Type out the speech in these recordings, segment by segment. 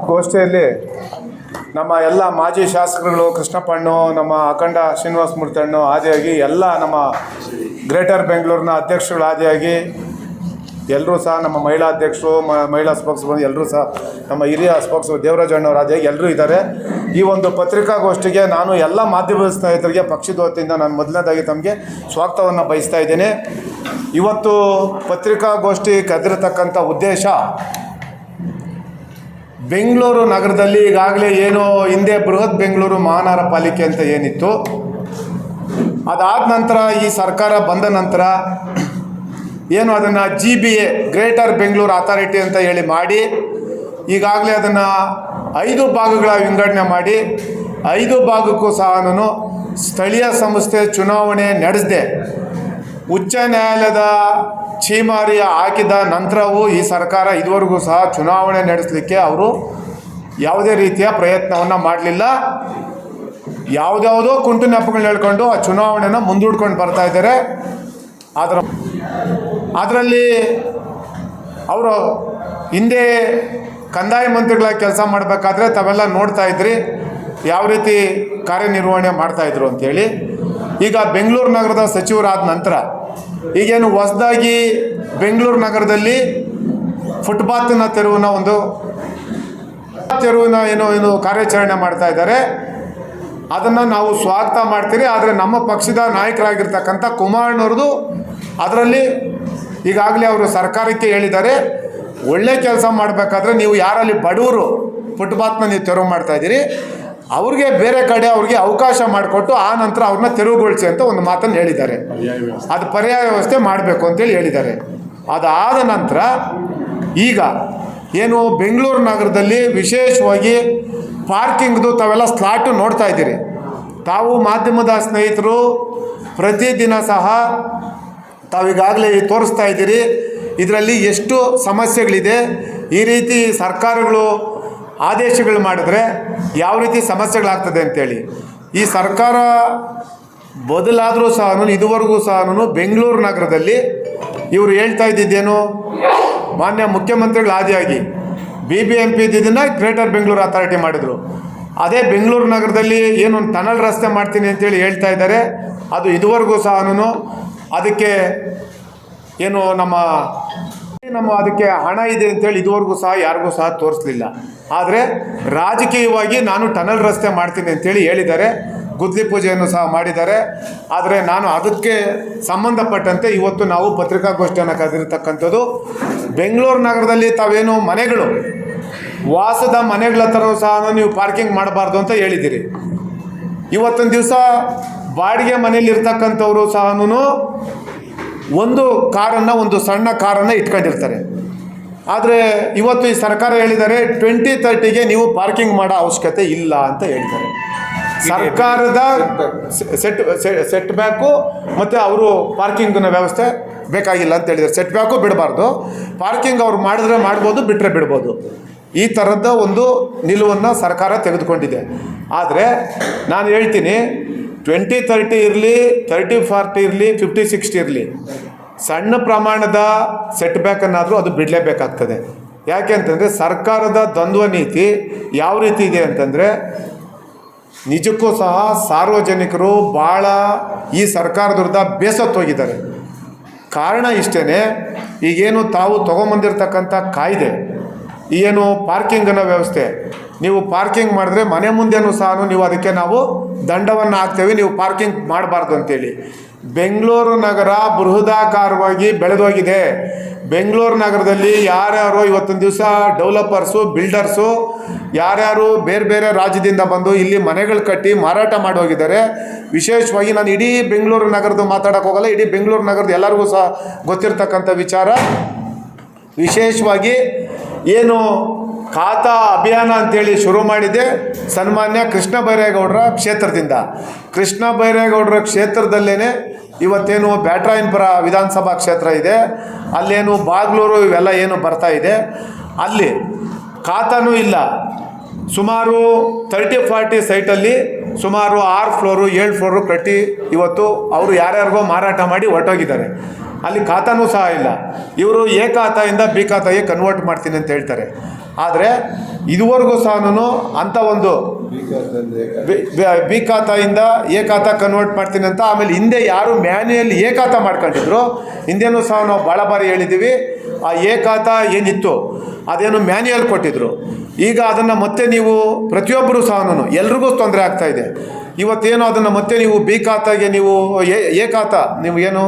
ಗೋಷ್ಠಿಯಲ್ಲಿ ನಮ್ಮ ಎಲ್ಲ ಮಾಜಿ ಶಾಸಕರುಗಳು ಕೃಷ್ಣಪ್ಪಣ್ಣು, ನಮ್ಮ ಅಖಂಡ ಶ್ರೀನಿವಾಸ ಮೂರ್ತಿ ಆದಿಯಾಗಿ ಎಲ್ಲ ನಮ್ಮ ಗ್ರೇಟರ್ ಬೆಂಗಳೂರಿನ ಅಧ್ಯಕ್ಷರುಗಳು ಆದಿಯಾಗಿ ಎಲ್ಲರೂ ಸಹ ನಮ್ಮ ಮಹಿಳಾ ಅಧ್ಯಕ್ಷರು, ಮಹಿಳಾ ಸ್ಪೋಕ್ಸ್ಮನ್ ಎಲ್ಲರೂ ಸಹ ನಮ್ಮ ಹಿರಿಯ ಸ್ಪೋಕ್ಸ್ಮನ್ ದೇವರಾಜ್ ಅಣ್ಣವ್ರು ಆದಿಯಾಗಿ ಎಲ್ಲರೂ ಇದ್ದಾರೆ. ಈ ಒಂದು ಪತ್ರಿಕಾಗೋಷ್ಠಿಗೆ ನಾನು ಎಲ್ಲ ಮಾಧ್ಯಮ ಸ್ನೇಹಿತರಿಗೆ ಪಕ್ಷದ ವತಿಯಿಂದ ನಾನು ಮೊದಲನೇದಾಗಿ ತಮಗೆ ಸ್ವಾಗತವನ್ನು ಬಯಸ್ತಾ ಇದ್ದೇನೆ. ಇವತ್ತು ಪತ್ರಿಕಾಗೋಷ್ಠಿ ಕರೆದಿರತಕ್ಕಂಥ ಉದ್ದೇಶ, ಬೆಂಗಳೂರು ನಗರದಲ್ಲಿ ಈಗಾಗಲೇ ಏನು ಹಿಂದೆ ಬೃಹತ್ ಬೆಂಗಳೂರು ಮಹಾನಗರ ಪಾಲಿಕೆ ಅಂತ ಏನಿತ್ತು, ಅದಾದ ನಂತರ ಈ ಸರ್ಕಾರ ಬಂದ ನಂತರ ಏನು ಅದನ್ನು GBA ಗ್ರೇಟರ್ ಬೆಂಗಳೂರು ಅಥಾರಿಟಿ ಅಂತ ಹೇಳಿ ಮಾಡಿ ಈಗಾಗಲೇ ಅದನ್ನು 5 ಭಾಗಗಳ ವಿಂಗಡಣೆ ಮಾಡಿ 5 ಭಾಗಕ್ಕೂ ಸಹ ಸ್ಥಳೀಯ ಸಂಸ್ಥೆ ಚುನಾವಣೆ ನಡೆಸದೆ ಉಚ್ಚ ನ್ಯಾಯಾಲಯದ ಛೀಮಾರಿ ಹಾಕಿದ ನಂತರವೂ ಈ ಸರ್ಕಾರ ಇದುವರೆಗೂ ಸಹ ಚುನಾವಣೆ ನಡೆಸಲಿಕ್ಕೆ ಅವರು ಯಾವುದೇ ರೀತಿಯ ಪ್ರಯತ್ನವನ್ನು ಮಾಡಲಿಲ್ಲ. ಯಾವುದ್ಯಾವುದೋ ಕುಂಟು ನೆಪಗಳನ್ನ ಹೇಳ್ಕೊಂಡು ಆ ಚುನಾವಣೆನ ಮುಂದೂಡ್ಕೊಂಡು ಬರ್ತಾ ಇದ್ದಾರೆ. ಅದರಲ್ಲಿ ಅವರು ಹಿಂದೆ ಕಂದಾಯ ಮಂತ್ರಿಗಳಾಗಿ ಕೆಲಸ ಮಾಡಬೇಕಾದ್ರೆ ತಾವೆಲ್ಲ ನೋಡ್ತಾ ಇದ್ರಿ ಯಾವ ರೀತಿ ಕಾರ್ಯನಿರ್ವಹಣೆ ಮಾಡ್ತಾಯಿದ್ರು ಅಂಥೇಳಿ. ಈಗ ಬೆಂಗಳೂರು ನಗರದ ಸಚಿವರಾದ ನಂತರ ಈಗೇನು ಹೊಸದಾಗಿ ಬೆಂಗಳೂರು ನಗರದಲ್ಲಿ ಫುಟ್ಪಾತ್ನ ತೆರವಿನ ಏನು ಕಾರ್ಯಾಚರಣೆ ಮಾಡ್ತಾ ಇದ್ದಾರೆ, ಅದನ್ನು ನಾವು ಸ್ವಾಗತ ಮಾಡ್ತೀರಿ. ಆದರೆ ನಮ್ಮ ಪಕ್ಷದ ನಾಯಕರಾಗಿರ್ತಕ್ಕಂಥ ಕುಮಾರಣ್ಣವ್ರದ್ದು ಅದರಲ್ಲಿ ಈಗಾಗಲೇ ಅವರು ಸರ್ಕಾರಕ್ಕೆ ಹೇಳಿದ್ದಾರೆ, ಒಳ್ಳೆ ಕೆಲಸ ಮಾಡಬೇಕಾದ್ರೆ ನೀವು ಯಾರಲ್ಲಿ ಬಡವರು ಫುಟ್ಪಾತ್ನ ನೀವು ತೆರವು ಮಾಡ್ತಾಯಿದ್ದೀರಿ ಅವ್ರಿಗೆ ಬೇರೆ ಕಡೆ ಅವ್ರಿಗೆ ಅವಕಾಶ ಮಾಡಿಕೊಟ್ಟು ಆ ನಂತರ ಅವ್ರನ್ನ ತೆರವುಗೊಳಿಸಿ ಅಂತ ಒಂದು ಮಾತನ್ನು ಹೇಳಿದ್ದಾರೆ. ಅದು ಪರ್ಯಾಯ ವ್ಯವಸ್ಥೆ ಮಾಡಬೇಕು ಅಂತೇಳಿ ಹೇಳಿದ್ದಾರೆ. ಅದಾದ ನಂತರ ಈಗ ಏನು ಬೆಂಗಳೂರು ನಗರದಲ್ಲಿ ವಿಶೇಷವಾಗಿ ಪಾರ್ಕಿಂಗ್ದು ತಾವೆಲ್ಲ ಸ್ಲಾಟು ನೋಡ್ತಾ ಇದ್ದೀರಿ. ತಾವು ಮಾಧ್ಯಮದ ಸ್ನೇಹಿತರು ಪ್ರತಿದಿನ ಸಹ ತಾವೀಗಾಗಲೇ ತೋರಿಸ್ತಾ ಇದ್ದೀರಿ ಇದರಲ್ಲಿ ಎಷ್ಟು ಸಮಸ್ಯೆಗಳಿದೆ. ಈ ರೀತಿ ಸರ್ಕಾರಗಳು ಆದೇಶಗಳು ಮಾಡಿದ್ರೆ ಯಾವ ರೀತಿ ಸಮಸ್ಯೆಗಳಾಗ್ತದೆ ಅಂತೇಳಿ. ಈ ಸರ್ಕಾರ ಬದಲಾದರೂ ಸಹ ಇದುವರೆಗೂ ಸಹ ಬೆಂಗಳೂರು ನಗರದಲ್ಲಿ ಇವರು ಹೇಳ್ತಾ ಇದ್ದಿದ್ದೇನು, ಮಾನ್ಯ ಮುಖ್ಯಮಂತ್ರಿಗಳು ಆದಿಯಾಗಿ BBMP ಇದನ್ನು ಗ್ರೇಟರ್ ಬೆಂಗಳೂರು ಅಥಾರಿಟಿ ಮಾಡಿದರು. ಅದೇ ಬೆಂಗಳೂರು ನಗರದಲ್ಲಿ ಏನು ಟನಲ್ ರಸ್ತೆ ಮಾಡ್ತೀನಿ ಅಂತೇಳಿ ಹೇಳ್ತಾ ಇದ್ದಾರೆ. ಅದು ಇದುವರೆಗೂ ಸಹ ಅದಕ್ಕೆ ಏನು ನಮ್ಮ ಅದಕ್ಕೆ ಹಣ ಇದೆ ಅಂತೇಳಿ ಇದುವರೆಗೂ ಸಹ ಯಾರಿಗೂ ಸಹ ತೋರಿಸಲಿಲ್ಲ. ಆದರೆ ರಾಜಕೀಯವಾಗಿ ನಾನು ಟನಲ್ ರಸ್ತೆ ಮಾಡ್ತೀನಿ ಅಂತೇಳಿ ಹೇಳಿದ್ದಾರೆ, ಗುದ್ಲಿ ಪೂಜೆಯನ್ನು ಸಹ ಮಾಡಿದ್ದಾರೆ. ಆದರೆ ನಾನು ಅದಕ್ಕೆ ಸಂಬಂಧಪಟ್ಟಂತೆ ಇವತ್ತು ನಾವು ಪತ್ರಿಕಾಗೋಷ್ಠಿಯನ್ನು ಕರೆದಿರ್ತಕ್ಕಂಥದ್ದು. ಬೆಂಗಳೂರು ನಗರದಲ್ಲಿ ತಾವೇನು ಮನೆಗಳು ವಾಸದ ಮನೆಗಳ ಹತ್ರನೂ ಸಹ ನೀವು ಪಾರ್ಕಿಂಗ್ ಮಾಡಬಾರ್ದು ಅಂತ ಹೇಳಿದ್ದೀರಿ. ಇವತ್ತೊಂದು ದಿವಸ ಬಾಡಿಗೆ ಮನೇಲಿ ಇರ್ತಕ್ಕಂಥವರು ಸಹ ಒಂದು ಕಾರನ್ನು, ಒಂದು ಸಣ್ಣ ಕಾರನ್ನು ಇಟ್ಕೊಂಡಿರ್ತಾರೆ. ಆದರೆ ಇವತ್ತು ಈ ಸರ್ಕಾರ ಹೇಳಿದ್ದಾರೆ 2030ಗೆ ನೀವು ಪಾರ್ಕಿಂಗ್ ಮಾಡೋ ಅವಶ್ಯಕತೆ ಇಲ್ಲ ಅಂತ ಹೇಳಿದ್ದಾರೆ. ಸರ್ಕಾರದ ಸೆಟ್ ಬ್ಯಾಕು ಮತ್ತು ಅವರು ಪಾರ್ಕಿಂಗ್ನ ವ್ಯವಸ್ಥೆ ಬೇಕಾಗಿಲ್ಲ ಅಂತ ಹೇಳಿದ್ದಾರೆ. ಸೆಟ್ ಬ್ಯಾಕು ಬಿಡಬಾರ್ದು, ಪಾರ್ಕಿಂಗ್ ಅವ್ರು ಮಾಡಿದ್ರೆ ಮಾಡ್ಬೋದು, ಬಿಟ್ಟರೆ ಬಿಡ್ಬೋದು. ಈ ಥರದ ಒಂದು ನಿಲುವನ್ನು ಸರ್ಕಾರ ತೆಗೆದುಕೊಂಡಿದೆ. ಆದರೆ ನಾನು ಹೇಳ್ತೀನಿ, 2030 ಇರಲಿ, 30-40 ಇರಲಿ, 50-60 ಇರಲಿ, ಸಣ್ಣ ಪ್ರಮಾಣದ ಸೆಟ್ ಬ್ಯಾಕನ್ನಾದರೂ ಅದು ಬಿಡಲೇಬೇಕಾಗ್ತದೆ. ಯಾಕೆ ಅಂತಂದರೆ ಸರ್ಕಾರದ ದ್ವಂದ್ವ ನೀತಿ ಯಾವ ರೀತಿ ಇದೆ ಅಂತಂದರೆ, ನಿಜಕ್ಕೂ ಸಹ ಸಾರ್ವಜನಿಕರು ಭಾಳ ಈ ಸರ್ಕಾರದ ವಿರುದ್ಧ ಬೇಸತ್ತೋಗಿದ್ದಾರೆ. ಕಾರಣ ಇಷ್ಟೇ, ಈಗೇನು ತಾವು ತೊಗೊಂಬಂದಿರ್ತಕ್ಕಂಥ ಕಾಯ್ದೆ ಏನು ಪಾರ್ಕಿಂಗನ ವ್ಯವಸ್ಥೆ, ನೀವು ಪಾರ್ಕಿಂಗ್ ಮಾಡಿದ್ರೆ ಮನೆ ಮುಂದೆನೂ ಸಹ ನೀವು ಅದಕ್ಕೆ ನಾವು ದಂಡವನ್ನು ಹಾಕ್ತೇವೆ, ನೀವು ಪಾರ್ಕಿಂಗ್ ಮಾಡಬಾರ್ದು ಅಂತೇಳಿ. ಬೆಂಗಳೂರು ನಗರ ಬೃಹದಾಕಾರವಾಗಿ ಬೆಳೆದೋಗಿದೆ. ಬೆಂಗಳೂರು ನಗರದಲ್ಲಿ ಯಾರ್ಯಾರು ಇವತ್ತೊಂದು ದಿವಸ ಡೆವಲಪರ್ಸು, ಬಿಲ್ಡರ್ಸು ಯಾರ್ಯಾರು ಬೇರೆ ಬೇರೆ ರಾಜ್ಯದಿಂದ ಬಂದು ಇಲ್ಲಿ ಮನೆಗಳು ಕಟ್ಟಿ ಮಾರಾಟ ಮಾಡಿ ಹೋಗಿದ್ದಾರೆ. ವಿಶೇಷವಾಗಿ ನಾನು ಇಡೀ ಬೆಂಗಳೂರು ನಗರದ್ದು ಮಾತಾಡೋಕೆ ಹೋಗಲ್ಲ, ಇಡೀ ಬೆಂಗಳೂರು ನಗರದ ಎಲ್ಲರಿಗೂ ಸಹ ಗೊತ್ತಿರ್ತಕ್ಕಂಥ ವಿಚಾರ. ವಿಶೇಷವಾಗಿ ಏನು ಖಾತಾ ಅಭಿಯಾನ ಅಂತೇಳಿ ಶುರು ಮಾಡಿದೆ ಸನ್ಮಾನ್ಯ ಕೃಷ್ಣ ಬೈರೇಗೌಡರ ಕ್ಷೇತ್ರದಿಂದ. ಕೃಷ್ಣ ಬೈರೇಗೌಡರ ಕ್ಷೇತ್ರದಲ್ಲೇ ಇವತ್ತೇನು ಬ್ಯಾಟರಾಯನಪುರ ವಿಧಾನಸಭಾ ಕ್ಷೇತ್ರ ಇದೆ, ಅಲ್ಲೇನು ಬಾಗ್ಲೂರು ಇವೆಲ್ಲ ಏನು ಬರ್ತಾ ಇದೆ, ಅಲ್ಲಿ ಖಾತಾನೂ ಇಲ್ಲ. ಸುಮಾರು 30-40 ಸೈಟಲ್ಲಿ ಸುಮಾರು 6 ಫ್ಲೋರು 7 ಫ್ಲೋರು ಕಟ್ಟಿ ಇವತ್ತು ಅವರು ಯಾರ್ಯಾರಿಗೋ ಮಾರಾಟ ಮಾಡಿ ಹೊರಟೋಗಿದ್ದಾರೆ. ಅಲ್ಲಿ ಖಾತಾನೂ ಸಹ ಇಲ್ಲ. ಇವರು ಎ ಖಾತೆಯಿಂದ ಬಿ ಖಾತೆಗೆ ಕನ್ವರ್ಟ್ ಮಾಡ್ತೀನಿ ಅಂತ ಹೇಳ್ತಾರೆ. ಆದರೆ ಇದುವರೆಗೂ ಸಹ ಅಂಥ ಒಂದು ಬಿ ಖಾತಾಯಿಂದ ಎ ಖಾತಾ ಕನ್ವರ್ಟ್ ಮಾಡ್ತೀನಿ ಅಂತ, ಆಮೇಲೆ ಹಿಂದೆ ಯಾರು ಮ್ಯಾನ್ಯಲ್ ಎ ಖಾತಾ ಮಾಡ್ಕೊಂಡಿದ್ರು, ಹಿಂದೆನೂ ಸಹ ನಾವು ಭಾಳ ಬಾರಿ ಹೇಳಿದ್ದೀವಿ, ಆ ಎ ಖಾತಾ ಏನಿತ್ತು ಅದೇನು ಮ್ಯಾನ್ಯಲ್ ಕೊಟ್ಟಿದ್ರು. ಈಗ ಅದನ್ನು ಮತ್ತೆ ನೀವು ಪ್ರತಿಯೊಬ್ಬರು ಸಹ ಎಲ್ರಿಗೂ ತೊಂದರೆ ಆಗ್ತಾಯಿದೆ. ಇವತ್ತೇನು ಅದನ್ನು ಮತ್ತೆ ನೀವು ಬಿ ಖಾತಾಗೆ ನೀವು ಎ ಖಾತಾ ನೀವು ಏನು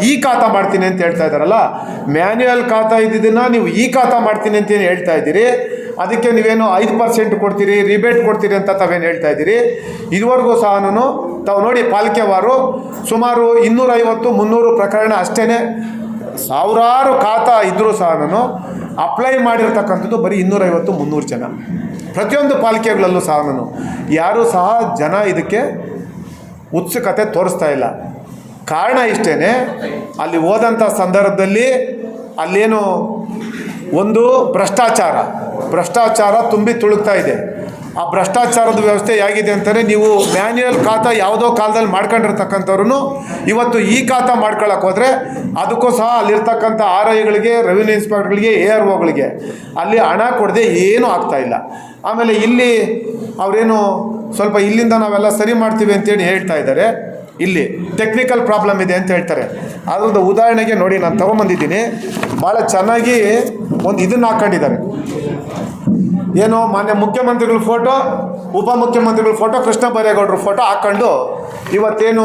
ಇ ಖಾತಾ ಮಾಡ್ತೀನಿ ಅಂತ ಹೇಳ್ತಾ ಇದ್ದಾರಲ್ಲ, ಮ್ಯಾನ್ಯಲ್ ಖಾತಾ ಇದ್ದಿದ್ದನ್ನು ನೀವು ಇ ಖಾತಾ ಮಾಡ್ತೀನಿ ಅಂತ ಏನು ಹೇಳ್ತಾ ಇದ್ದೀರಿ, ಅದಕ್ಕೆ ನೀವೇನು 5% ಕೊಡ್ತೀರಿ, ರಿಬೇಟ್ ಕೊಡ್ತೀರಿ ಅಂತ ತಾವೇನು ಹೇಳ್ತಾ ಇದ್ದೀರಿ. ಇದುವರೆಗೂ ಸಹ ತಾವು ನೋಡಿ ಪಾಲಿಕೆವಾರು ಸುಮಾರು 250-300 ಪ್ರಕರಣ ಅಷ್ಟೇ, ಸಾವಿರಾರು ಖಾತಾ ಇದ್ದರೂ ಸಹ ಅಪ್ಲೈ ಮಾಡಿರ್ತಕ್ಕಂಥದ್ದು ಬರೀ 250-300 ಜನ. ಪ್ರತಿಯೊಂದು ಪಾಲಿಕೆಗಳಲ್ಲೂ ಸಹ ಯಾರೂ ಸಹ ಜನ ಇದಕ್ಕೆ ಉತ್ಸುಕತೆ ತೋರಿಸ್ತಾ ಇಲ್ಲ. ಕಾರಣ ಇಷ್ಟೇ, ಅಲ್ಲಿ ಹೋದಂಥ ಸಂದರ್ಭದಲ್ಲಿ ಅಲ್ಲೇನು ಒಂದು ಭ್ರಷ್ಟಾಚಾರ ತುಂಬಿ ತುಳುಕ್ತಾ ಇದೆ. ಆ ಭ್ರಷ್ಟಾಚಾರದ ವ್ಯವಸ್ಥೆ ಹೇಗಿದೆ ಅಂತಲೇ ನೀವು ಮ್ಯಾನ್ಯಲ್ ಖಾತಾ ಯಾವುದೋ ಕಾಲದಲ್ಲಿ ಮಾಡ್ಕೊಂಡಿರ್ತಕ್ಕಂಥವ್ರು ಇವತ್ತು ಈ ಖಾತಾ ಮಾಡ್ಕೊಳ್ಳೋಕೆ ಹೋದರೆ ಅದಕ್ಕೂ ಸಹ ಅಲ್ಲಿರ್ತಕ್ಕಂಥ RIಗಳಿಗೆ, ರೆವಿನ್ಯೂ ಇನ್ಸ್ಪೆಕ್ಟರ್ಗಳಿಗೆ, AROಗಳಿಗೆ ಅಲ್ಲಿ ಹಣ ಕೊಡದೆ ಏನೂ ಆಗ್ತಾಯಿಲ್ಲ. ಆಮೇಲೆ ಇಲ್ಲಿ ಅವರೇನು ಸ್ವಲ್ಪ ಇಲ್ಲಿಂದ ನಾವೆಲ್ಲ ಸರಿ ಮಾಡ್ತೀವಿ ಅಂತೇಳಿ ಹೇಳ್ತಾ ಇದ್ದಾರೆ, ಇಲ್ಲಿ ಟೆಕ್ನಿಕಲ್ ಪ್ರಾಬ್ಲಮ್ ಇದೆ ಅಂತ ಹೇಳ್ತಾರೆ. ಅದೊಂದು ಉದಾಹರಣೆಗೆ ನೋಡಿ, ನಾನು ತೊಗೊಂಬಂದಿದ್ದೀನಿ, ಭಾಳ ಚೆನ್ನಾಗಿ ಒಂದು ಇದನ್ನು ಹಾಕ್ಕೊಂಡಿದ್ದಾರೆ. ಏನೋ ಮಾನ್ಯ ಮುಖ್ಯಮಂತ್ರಿಗಳ ಫೋಟೋ, ಉಪಮುಖ್ಯಮಂತ್ರಿಗಳ ಫೋಟೋ, ಕೃಷ್ಣ ಬೈರೇಗೌಡರ ಫೋಟೋ ಹಾಕ್ಕೊಂಡು ಇವತ್ತೇನು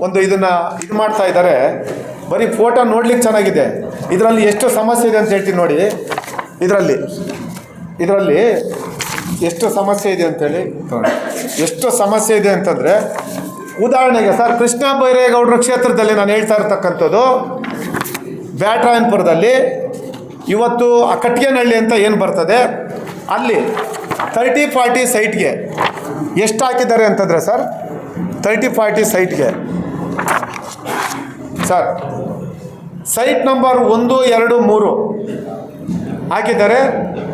ಒಂದು ಇದನ್ನು ಇದು ಮಾಡ್ತಾ ಇದ್ದಾರೆ. ಬರೀ ಫೋಟೋ ನೋಡ್ಲಿಕ್ಕೆ ಚೆನ್ನಾಗಿದೆ, ಇದರಲ್ಲಿ ಎಷ್ಟು ಸಮಸ್ಯೆ ಇದೆ ಅಂತ ಹೇಳ್ತೀನಿ ನೋಡಿ. ಇದರಲ್ಲಿ ಎಷ್ಟು ಸಮಸ್ಯೆ ಇದೆ ಅಂತೇಳಿ, ಎಷ್ಟು ಸಮಸ್ಯೆ ಇದೆ ಅಂತಂದರೆ, ಉದಾಹರಣೆಗೆ ಸರ್, ಕೃಷ್ಣ ಬೈರೇಗೌಡರ ಕ್ಷೇತ್ರದಲ್ಲಿ ನಾನು ಹೇಳ್ತಾ ಇರ್ತಕ್ಕಂಥದ್ದು ಬ್ಯಾಟರಾಯನಪುರದಲ್ಲಿ ಇವತ್ತು ಆ ಕಟ್ಗೆನಹಳ್ಳಿ ಅಂತ ಏನು ಬರ್ತದೆ, ಅಲ್ಲಿ 30-40 ಸೈಟ್ಗೆ ಎಷ್ಟು ಹಾಕಿದ್ದಾರೆ ಅಂತಂದರೆ ಸರ್, 30-40 ಸೈಟ್ಗೆ ಸರ್, ಸೈಟ್ ನಂಬರ್ 1, 2, 3 ಹಾಕಿದ್ದಾರೆ.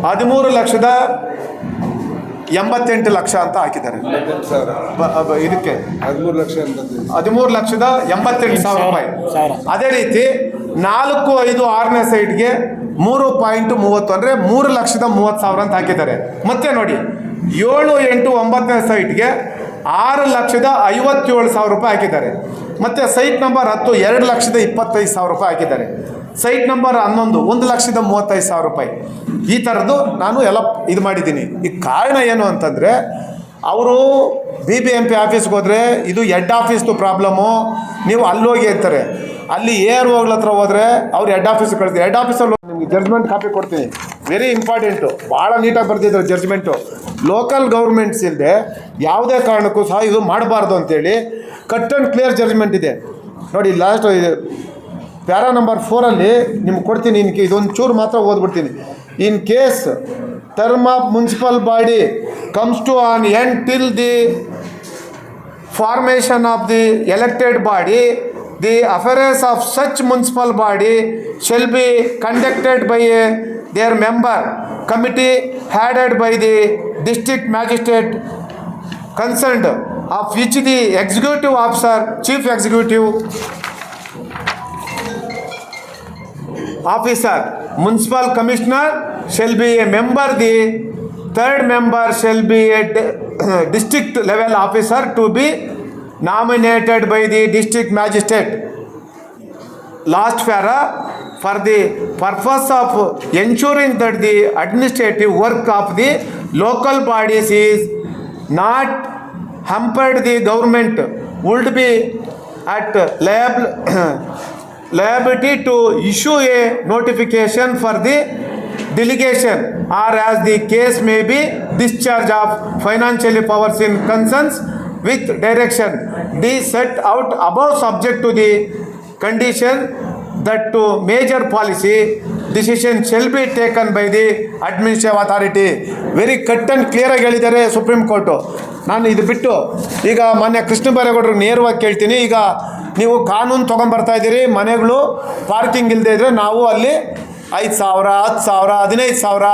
13,88,00,000 ಅಂತ ಹಾಕಿದ್ದಾರೆ. ಇದಕ್ಕೆ 13,88,000 ರೂಪಾಯಿ. ಅದೇ ರೀತಿ 4, 5, 6ನೇ ಸೈಟ್ಗೆ 3.30 ಅಂದರೆ 3,30,000 ಅಂತ ಹಾಕಿದ್ದಾರೆ. ಮತ್ತೆ ನೋಡಿ 7, 8, 9ನೇ ಸೈಟ್ಗೆ 6,57,000 ರೂಪಾಯಿ ಹಾಕಿದ್ದಾರೆ. ಮತ್ತು ಸೈಟ್ ನಂಬರ್ 10 2,25,000 ರೂಪಾಯಿ ಹಾಕಿದ್ದಾರೆ. ಸೈಟ್ ನಂಬರ್ 11 1,35,000 ರೂಪಾಯಿ. ಈ ಥರದ್ದು ನಾನು ಎಲ್ಲ ಇದು ಮಾಡಿದ್ದೀನಿ. ಈ ಕಾರಣ ಏನು ಅಂತಂದರೆ, ಅವರು BBMP ಆಫೀಸ್ಗೆ ಹೋದರೆ ಇದು ಹೆಡ್ ಆಫೀಸ್ದು ಪ್ರಾಬ್ಲಮ್ಮು, ನೀವು ಅಲ್ಲೋಗಿ ಅಂತಾರೆ. ಅಲ್ಲಿ AROಗಳ ಹತ್ರ ಹೋದರೆ ಅವ್ರು ಹೆಡ್ ಆಫೀಸ್ಗೆ ಕಳಿಸ್ತಾರೆ. ಹೆಡ್ ಆಫೀಸಲ್ಲಿ ನಿಮಗೆ ಜಡ್ಜ್ಮೆಂಟ್ ಕಾಪಿ ಕೊಡ್ತೀನಿ, ವೆರಿ ಇಂಪಾರ್ಟೆಂಟು, ಭಾಳ ನೀಟಾಗಿ ಬರ್ತಿದ್ರು ಜಡ್ಜ್ಮೆಂಟು. ಲೋಕಲ್ ಗೌರ್ಮೆಂಟ್ಸ್ ಇಲ್ಲದೆ ಯಾವುದೇ ಕಾರಣಕ್ಕೂ ಸಹ ಇದು ಮಾಡಬಾರ್ದು ಅಂತೇಳಿ ಕಟ್ ಆ್ಯಂಡ್ ಕ್ಲಿಯರ್ ಜಡ್ಜ್ಮೆಂಟ್ ಇದೆ ನೋಡಿ. ಲಾಸ್ಟ್ ಪ್ಯಾರಾ ನಂಬರ್ 4ಅಲ್ಲಿ ನಿಮ್ಗೆ ಕೊಡ್ತೀನಿ, ಇದೊಂದು ಚೂರು ಮಾತ್ರ ಓದ್ಬಿಡ್ತೀನಿ. In case term of municipal body comes to an end till the formation of the elected body, the affairs of such municipal body shall be conducted by their member committee headed by the district magistrate concerned, of which the executive officer, chief executive officer, municipal commissioner shall be a member. The third member shall be a district level officer to be nominated by the district magistrate. Last para, for the purpose of ensuring that the administrative work of the local bodies is not hampered, the government would be at liability to issue a notification for the delegation, or as the case may be, discharge of financial powers in concerns with direction the set out above, subject to the condition that to major policy decision shall be taken by the administrative authority. Very cut and ಕ್ಲಿಯರಾಗಿ ಹೇಳಿದ್ದಾರೆ supreme court. ನಾನು ಇದು ಬಿಟ್ಟು ಈಗ ಮಾನ್ಯ ಕೃಷ್ಣ ಬೈರೇಗೌಡರಿಗೆ ನೇರವಾಗಿ ಕೇಳ್ತೀನಿ, ಈಗ ನೀವು ಕಾನೂನು ತೊಗೊಂಬರ್ತಾ ಇದ್ದೀರಿ, ಮನೆಗಳು ಪಾರ್ಕಿಂಗ್ ಇಲ್ಲದೆ ಇದ್ದರೆ ನಾವು ಅಲ್ಲಿ 5,000, 10,000, 15,000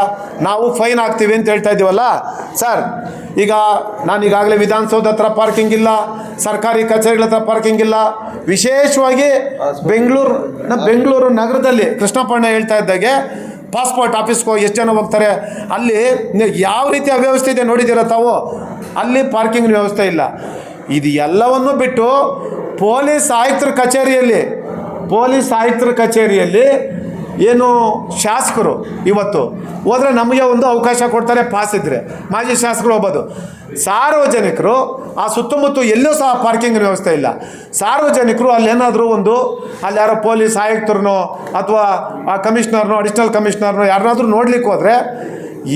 ನಾವು ಫೈನ್ ಹಾಕ್ತೀವಿ ಅಂತ ಹೇಳ್ತಾ ಇದ್ದೀವಲ್ಲ ಸರ್. ಈಗ ನಾನು ಈಗಾಗಲೇ ವಿಧಾನಸೌಧ ಹತ್ರ ಪಾರ್ಕಿಂಗ್ ಇಲ್ಲ, ಸರ್ಕಾರಿ ಕಚೇರಿಗಳ ಹತ್ರ ಪಾರ್ಕಿಂಗ್ ಇಲ್ಲ, ವಿಶೇಷವಾಗಿ ಬೆಂಗಳೂರು ನಗರದಲ್ಲಿ ಕೃಷ್ಣಪ್ಪಣ್ಣ ಹೇಳ್ತಾ ಇದ್ದಾಗೆ ಪಾಸ್ಪೋರ್ಟ್ ಆಫೀಸ್ಗೆ ಹೋಗಿ ಎಷ್ಟು ಜನ ಹೋಗ್ತಾರೆ, ಅಲ್ಲಿ ಯಾವ ರೀತಿ ಅವ್ಯವಸ್ಥೆ ಇದೆ ನೋಡಿದ್ದೀರ ತಾವು. ಅಲ್ಲಿ ಪಾರ್ಕಿಂಗ್ ವ್ಯವಸ್ಥೆ ಇಲ್ಲ. ಇದು ಎಲ್ಲವನ್ನೂ ಬಿಟ್ಟು ಪೊಲೀಸ್ ಆಯುಕ್ತರ ಕಚೇರಿಯಲ್ಲಿ ಏನು ಶಾಸಕರು ಇವತ್ತು ಹೋದರೆ ನಮಗೆ ಒಂದು ಅವಕಾಶ ಕೊಡ್ತಾರೆ, ಪಾಸ್ ಇದ್ದರೆ ಮಾಜಿ ಶಾಸಕರು ಹೋಗ್ಬೋದು. ಸಾರ್ವಜನಿಕರು ಆ ಸುತ್ತಮುತ್ತ ಎಲ್ಲೂ ಸಹ ಪಾರ್ಕಿಂಗ್ ವ್ಯವಸ್ಥೆ ಇಲ್ಲ. ಸಾರ್ವಜನಿಕರು ಅಲ್ಲೇನಾದರೂ ಅಲ್ಲಿ ಯಾರೋ ಪೊಲೀಸ್ ಆಯುಕ್ತರನ್ನೋ ಅಥವಾ ಆ ಕಮಿಷನರ್ನೋ ಅಡಿಷನಲ್ ಕಮಿಷನರ್ನೋ ಯಾರನ್ನಾದ್ರೂ ನೋಡ್ಲಿಕ್ಕೆ ಹೋದರೆ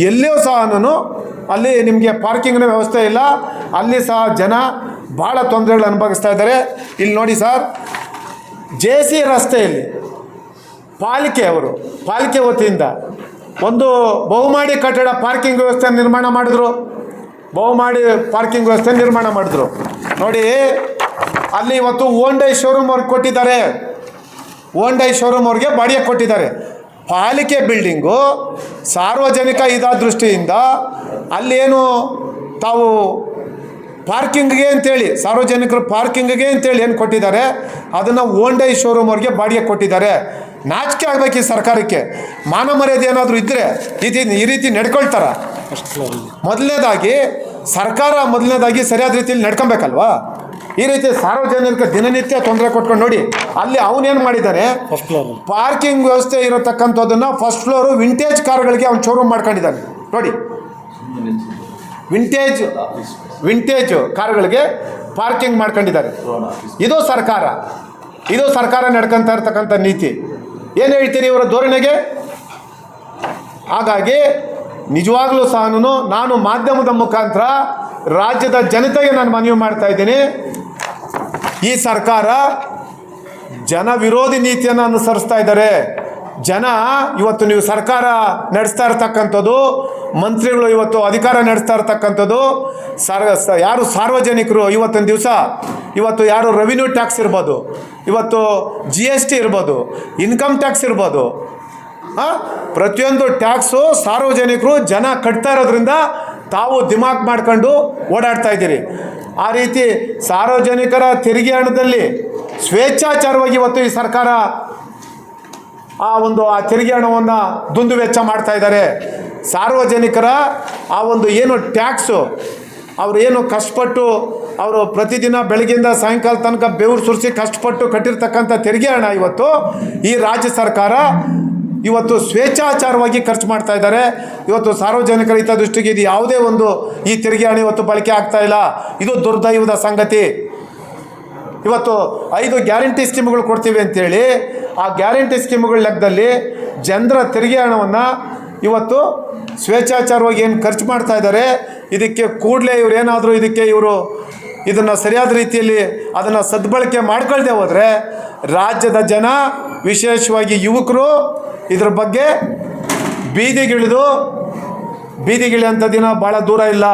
ಎಲ್ಲಿಯೂ ಸಹ ಅಲ್ಲಿ ನಿಮಗೆ ಪಾರ್ಕಿಂಗ್ನ ವ್ಯವಸ್ಥೆ ಇಲ್ಲ. ಅಲ್ಲಿ ಸಹ ಜನ ಭಾಳ ತೊಂದರೆಗಳು ಅನುಭವಿಸ್ತಾ ಇದ್ದಾರೆ. ಇಲ್ಲಿ ನೋಡಿ ಸರ್, JC ರಸ್ತೆಯಲ್ಲಿ ಪಾಲಿಕೆ ವತಿಯಿಂದ ಒಂದು ಬಹುಮಹಡಿ ಕಟ್ಟಡ ಪಾರ್ಕಿಂಗ್ ವ್ಯವಸ್ಥೆ ನಿರ್ಮಾಣ ಮಾಡಿದ್ರು. ನೋಡಿ, ಅಲ್ಲಿ ಇವತ್ತು ಹೋಂಡೈ ಶೋರೂಮ್ ಅವ್ರಿಗೆ ಕೊಟ್ಟಿದ್ದಾರೆ. ಹೋಂಡೈ ಶೋರೂಮ್ ಅವ್ರಿಗೆ ಬಾಡಿಗೆ ಕೊಟ್ಟಿದ್ದಾರೆ. ಪಾಲಿಕೆ ಬಿಲ್ಡಿಂಗು ಸಾರ್ವಜನಿಕ ದೃಷ್ಟಿಯಿಂದ ಅಲ್ಲೇನು ತಾವು ಪಾರ್ಕಿಂಗ್ಗೆ ಅಂತೇಳಿ ಸಾರ್ವಜನಿಕರು ಪಾರ್ಕಿಂಗ್ಗೆ ಅಂತೇಳಿ ಏನು ಕೊಟ್ಟಿದ್ದಾರೆ, ಅದನ್ನು ಹೋಂಡೈ ಶೋರೂಮ್ ಅವ್ರಿಗೆ ಬಾಡಿಗೆ ಕೊಟ್ಟಿದ್ದಾರೆ. ನಾಚಿಕೆ ಆಗಬೇಕು ಈ ಸರ್ಕಾರಕ್ಕೆ. ಮಾನ ಮರ್ಯಾದೆ ಏನಾದರೂ ಇದ್ದರೆ ಈ ರೀತಿ ನಡ್ಕೊಳ್ತಾರ? ಮೊದಲನೇದಾಗಿ ಸರಿಯಾದ ರೀತಿಯಲ್ಲಿ ನಡ್ಕೊಬೇಕಲ್ವಾ? ಈ ರೀತಿ ಸಾರ್ವಜನಿಕ ದಿನನಿತ್ಯ ತೊಂದರೆ ಕೊಟ್ಕೊಂಡು ನೋಡಿ, ಅಲ್ಲಿ ಅವನೇನು ಮಾಡಿದ್ದಾನೆ, ಪಾರ್ಕಿಂಗ್ ವ್ಯವಸ್ಥೆ ಇರತಕ್ಕಂಥದ್ದನ್ನು ಫಸ್ಟ್ ಫ್ಲೋರು ವಿಂಟೇಜ್ ಕಾರ್ಗಳಿಗೆ ಅವ್ನು ಶೋರೂಮ್ ಮಾಡ್ಕೊಂಡಿದ್ದಾನೆ. ನೋಡಿ, ವಿಂಟೇಜ್ ಕಾರುಗಳಿಗೆ ಪಾರ್ಕಿಂಗ್ ಮಾಡ್ಕೊಂಡಿದ್ದಾರೆ. ಇದು ಸರ್ಕಾರ ನಡ್ಕೊತಾ ಇರ್ತಕ್ಕಂಥ ನೀತಿ. ಏನು ಹೇಳ್ತೀರಿ ಇವರ ಧೋರಣೆಗೆ? ಹಾಗಾಗಿ ನಿಜವಾಗ್ಲೂ ಸಹ ನಾನು ಮಾಧ್ಯಮದ ಮುಖಾಂತರ ರಾಜ್ಯದ ಜನತೆಗೆ ನಾನು ಮನವಿ ಮಾಡ್ತಾ ಇದ್ದೀನಿ. ಈ ಸರ್ಕಾರ ಜನ ವಿರೋಧಿ ನೀತಿಯನ್ನು ಅನುಸರಿಸ್ತಾ ಇದ್ದಾರೆ. ಇವತ್ತು ನೀವು ಸರ್ಕಾರ ನಡೆಸ್ತಾ ಇರ್ತಕ್ಕಂಥದ್ದು, ಮಂತ್ರಿಗಳು ಇವತ್ತು ಅಧಿಕಾರ ನಡೆಸ್ತಾ ಇರ್ತಕ್ಕಂಥದ್ದು, ಯಾರು ಸಾರ್ವಜನಿಕರು ಇವತ್ತಿನ ದಿವಸ ಯಾರು ರೆವಿನ್ಯೂ ಟ್ಯಾಕ್ಸ್ ಇರ್ಬೋದು, ಇವತ್ತು GST ಇರ್ಬೋದು, ಇನ್ಕಮ್ ಟ್ಯಾಕ್ಸ್ ಇರ್ಬೋದು, ಪ್ರತಿಯೊಂದು ಟ್ಯಾಕ್ಸು ಸಾರ್ವಜನಿಕರು ಜನ ಕಟ್ತಾ ಇರೋದ್ರಿಂದ ತಾವು ದಿಮಾಕ್ ಮಾಡ್ಕೊಂಡು ಓಡಾಡ್ತಾ ಇದ್ದೀರಿ. ಆ ರೀತಿ ಸಾರ್ವಜನಿಕರ ತೆರಿಗೆ ಹಣದಲ್ಲಿ ಸ್ವೇಚ್ಛಾಚಾರವಾಗಿ ಇವತ್ತು ಈ ಸರ್ಕಾರ ಆ ತೆರಿಗೆ ಹಣವನ್ನು ದುಂದು ವೆಚ್ಚ ಮಾಡ್ತಾ ಇದ್ದಾರೆ. ಸಾರ್ವಜನಿಕರ ಏನು ಟ್ಯಾಕ್ಸು ಏನು ಕಷ್ಟಪಟ್ಟು ಅವರು ಪ್ರತಿದಿನ ಬೆಳಗ್ಗೆಯಿಂದ ಸಾಯಂಕಾಲ ತನಕ ಬೆವರು ಸುರಿಸಿ ಕಷ್ಟಪಟ್ಟು ಕಟ್ಟಿರ್ತಕ್ಕಂಥ ತೆರಿಗೆ ಹಣ ಇವತ್ತು ಈ ರಾಜ್ಯ ಸರ್ಕಾರ ಸ್ವೇಚ್ಛಾಚಾರವಾಗಿ ಖರ್ಚು ಮಾಡ್ತಾ ಇದ್ದಾರೆ. ಇವತ್ತು ಸಾರ್ವಜನಿಕರ ಹಿತದೃಷ್ಟಿಗೆ ಇದು ಯಾವುದೇ ಈ ತೆರಿಗೆ ಹಣ ಇವತ್ತು ಬಳಕೆ ಆಗ್ತಾ ಇಲ್ಲ. ಇದು ದುರ್ದೈವದ ಸಂಗತಿ. ಇವತ್ತು 5 ಗ್ಯಾರಂಟಿ ಸ್ಕೀಮ್ಗಳು ಕೊಡ್ತೀವಿ ಅಂತೇಳಿ ಆ ಗ್ಯಾರಂಟಿ ಸ್ಕೀಮ್ಗಳ ಲೆಕ್ಕದಲ್ಲಿ ಜನರ ತೆರಿಗೆ ಹಣವನ್ನು ಇವತ್ತು ಸ್ವೇಚ್ಛಾಚಾರವಾಗಿ ಏನು ಖರ್ಚು ಮಾಡ್ತಾ ಇದ್ದಾರೆ. ಇದಕ್ಕೆ ಕೂಡಲೇ ಇದನ್ನು ಸರಿಯಾದ ರೀತಿಯಲ್ಲಿ ಅದನ್ನು ಸದ್ಬಳಕೆ ಮಾಡ್ಕೊಳ್ದೆ ಹೋದರೆ ರಾಜ್ಯದ ಜನ, ವಿಶೇಷವಾಗಿ ಯುವಕರು ಇದ್ರ ಬಗ್ಗೆ ಬೀದಿಗಿಳಿಯುವಂಥ ದಿನ ಭಾಳ ದೂರ ಇಲ್ಲ.